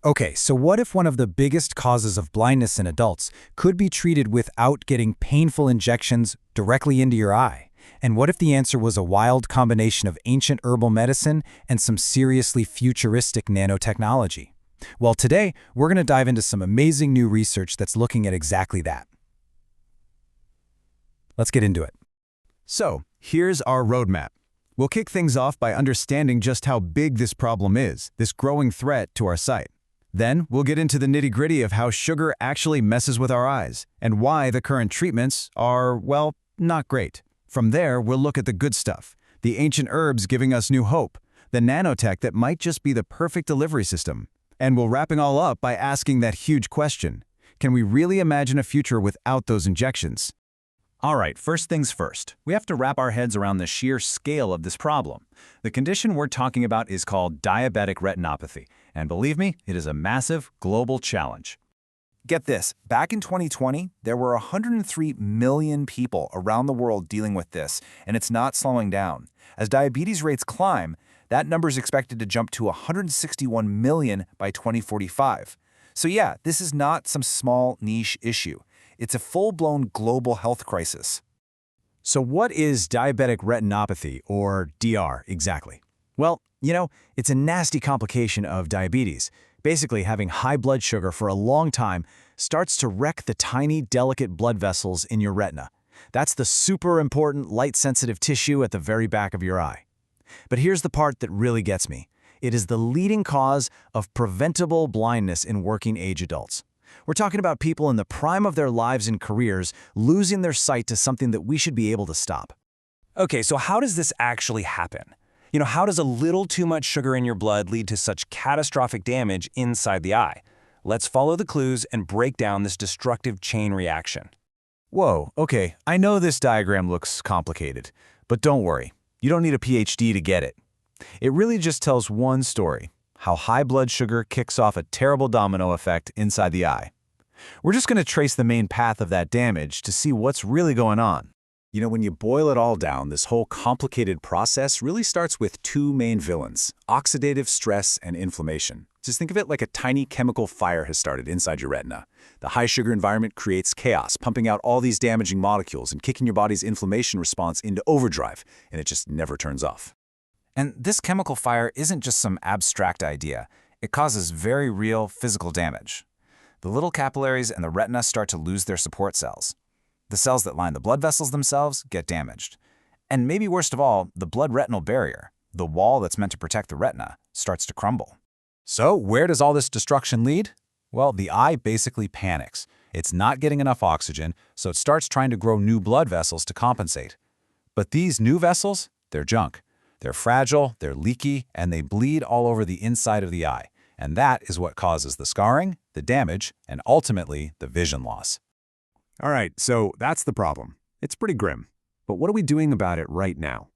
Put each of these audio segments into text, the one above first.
Okay, so what if one of the biggest causes of blindness in adults could be treated without getting painful injections directly into your eye? And what if the answer was a wild combination of ancient herbal medicine and some seriously futuristic nanotechnology? Well, today, we're going to dive into some amazing new research that's looking at exactly that. Let's get into it. So, here's our roadmap. We'll kick things off by understanding just how big this problem is, this growing threat to our sight. Then, we'll get into the nitty-gritty of how sugar actually messes with our eyes, and why the current treatments are, well, not great. From there, we'll look at the good stuff, the ancient herbs giving us new hope, the nanotech that might just be the perfect delivery system. And we'll wrap it all up by asking that huge question: can we really imagine a future without those injections? All right, first things first. We have to wrap our heads around the sheer scale of this problem. The condition we're talking about is called diabetic retinopathy, and believe me, it is a massive global challenge. Get this, back in 2020, there were 103 million people around the world dealing with this, and it's not slowing down. As diabetes rates climb, that number is expected to jump to 161 million by 2045. So yeah, this is not some small niche issue. It's a full-blown global health crisis. So what is diabetic retinopathy, or DR, exactly? Well, it's a nasty complication of diabetes. Basically, having high blood sugar for a long time starts to wreck the tiny, delicate blood vessels in your retina. That's the super important light-sensitive tissue at the very back of your eye. But here's the part that really gets me. It is the leading cause of preventable blindness in working-age adults. We're talking about people in the prime of their lives and careers losing their sight to something that we should be able to stop. Okay, so how does this actually happen? How does a little too much sugar in your blood lead to such catastrophic damage inside the eye? Let's follow the clues and break down this destructive chain reaction. Whoa, okay, I know this diagram looks complicated, but don't worry. You don't need a PhD to get it. It really just tells one story: how high blood sugar kicks off a terrible domino effect inside the eye. We're just going to trace the main path of that damage to see what's really going on. When you boil it all down, this whole complicated process really starts with two main villains: oxidative stress and inflammation. Just think of it like a tiny chemical fire has started inside your retina. The high sugar environment creates chaos, pumping out all these damaging molecules and kicking your body's inflammation response into overdrive, and it just never turns off. And this chemical fire isn't just some abstract idea. It causes very real physical damage. The little capillaries in the retina start to lose their support cells. The cells that line the blood vessels themselves get damaged. And maybe worst of all, the blood-retinal barrier, the wall that's meant to protect the retina, starts to crumble. So where does all this destruction lead? Well, the eye basically panics. It's not getting enough oxygen, so it starts trying to grow new blood vessels to compensate. But these new vessels, they're junk. They're fragile, they're leaky, and they bleed all over the inside of the eye. And that is what causes the scarring, the damage, and ultimately the vision loss. All right, so that's the problem. It's pretty grim. But what are we doing about it right now?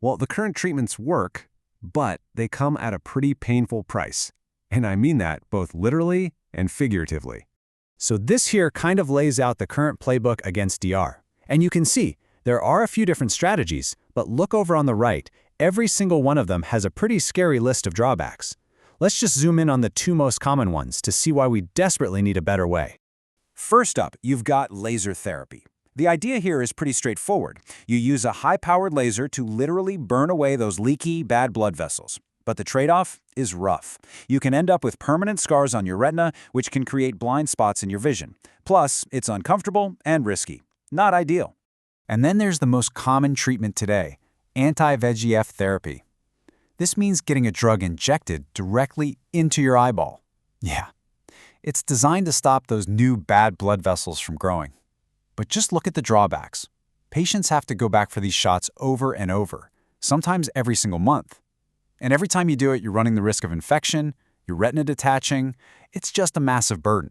Well, the current treatments work, but they come at a pretty painful price. And I mean that both literally and figuratively. So this here kind of lays out the current playbook against DR. And you can see, there are a few different strategies, but look over on the right. Every single one of them has a pretty scary list of drawbacks. Let's just zoom in on the two most common ones to see why we desperately need a better way. First up, you've got laser therapy. The idea here is pretty straightforward. You use a high-powered laser to literally burn away those leaky, bad blood vessels. But the trade-off is rough. You can end up with permanent scars on your retina, which can create blind spots in your vision. Plus, it's uncomfortable and risky. Not ideal. And then there's the most common treatment today: anti-VEGF therapy. This means getting a drug injected directly into your eyeball. Yeah, it's designed to stop those new bad blood vessels from growing. But just look at the drawbacks. Patients have to go back for these shots over and over, sometimes every single month. And every time you do it, you're running the risk of infection, your retina detaching. It's just a massive burden.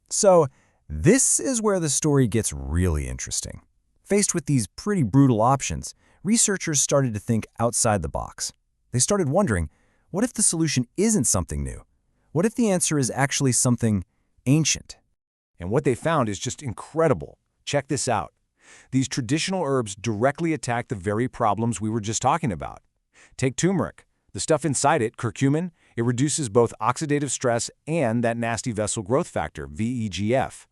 So this is where the story gets really interesting. Faced with these pretty brutal options, researchers started to think outside the box. They started wondering, what if the solution isn't something new? What if the answer is actually something ancient? And what they found is just incredible. Check this out. These traditional herbs directly attack the very problems we were just talking about. Take turmeric. The stuff inside it, curcumin, it It reduces both oxidative stress and that nasty vessel growth factor, VEGF.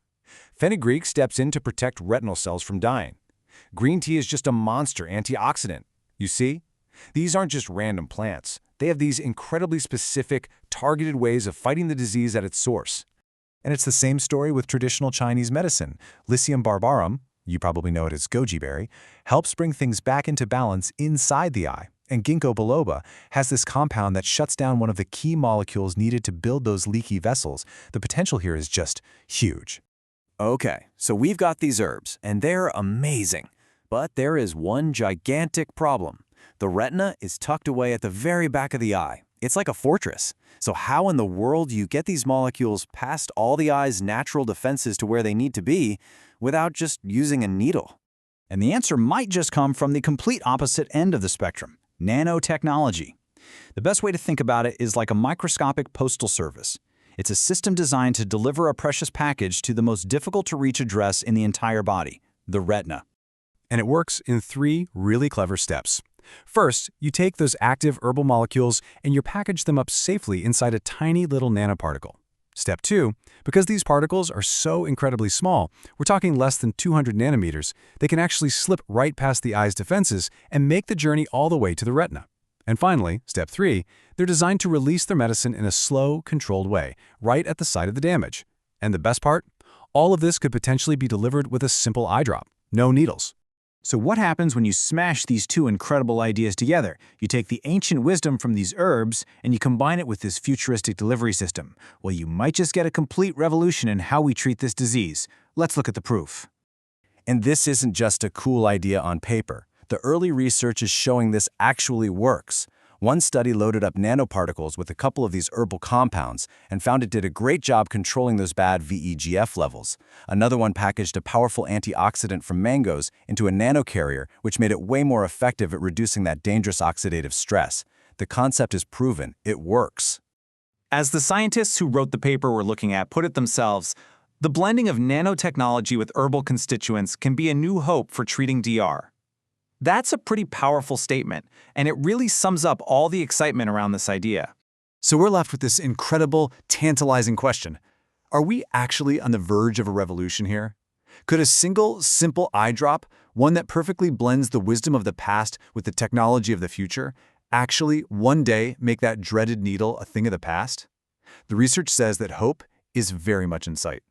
Fenugreek steps in to protect retinal cells from dying. Green tea is just a monster antioxidant. You see? These aren't just random plants. They have these incredibly specific, targeted ways of fighting the disease at its source. And it's the same story with traditional Chinese medicine. Lycium barbarum, you probably know it as goji berry, helps bring things back into balance inside the eye. And ginkgo biloba has this compound that shuts down one of the key molecules needed to build those leaky vessels. The potential here is just huge. Okay, so we've got these herbs, and they're amazing. But there is one gigantic problem. The retina is tucked away at the very back of the eye. It's like a fortress. So how in the world do you get these molecules past all the eye's natural defenses to where they need to be without just using a needle? And the answer might just come from the complete opposite end of the spectrum, nanotechnology. The best way to think about it is like a microscopic postal service. It's a system designed to deliver a precious package to the most difficult-to-reach address in the entire body, the retina. And it works in 3 really clever steps. First, you take those active herbal molecules and you package them up safely inside a tiny little nanoparticle. Step 2, because these particles are so incredibly small, we're talking less than 200 nanometers, they can actually slip right past the eye's defenses and make the journey all the way to the retina. And finally, step 3, they're designed to release their medicine in a slow, controlled way, right at the site of the damage. And the best part? All of this could potentially be delivered with a simple eye drop. No needles. So what happens when you smash these 2 incredible ideas together? You take the ancient wisdom from these herbs and you combine it with this futuristic delivery system. Well, you might just get a complete revolution in how we treat this disease. Let's look at the proof. And this isn't just a cool idea on paper. The early research is showing this actually works. One study loaded up nanoparticles with a couple of these herbal compounds and found it did a great job controlling those bad VEGF levels. Another one packaged a powerful antioxidant from mangoes into a nanocarrier, which made it way more effective at reducing that dangerous oxidative stress. The concept is proven. It works. As the scientists who wrote the paper we're looking at put it themselves, the blending of nanotechnology with herbal constituents can be a new hope for treating DR. That's a pretty powerful statement, and it really sums up all the excitement around this idea. So we're left with this incredible, tantalizing question. Are we actually on the verge of a revolution here? Could a single, simple eye drop, one that perfectly blends the wisdom of the past with the technology of the future, actually one day make that dreaded needle a thing of the past? The research says that hope is very much in sight.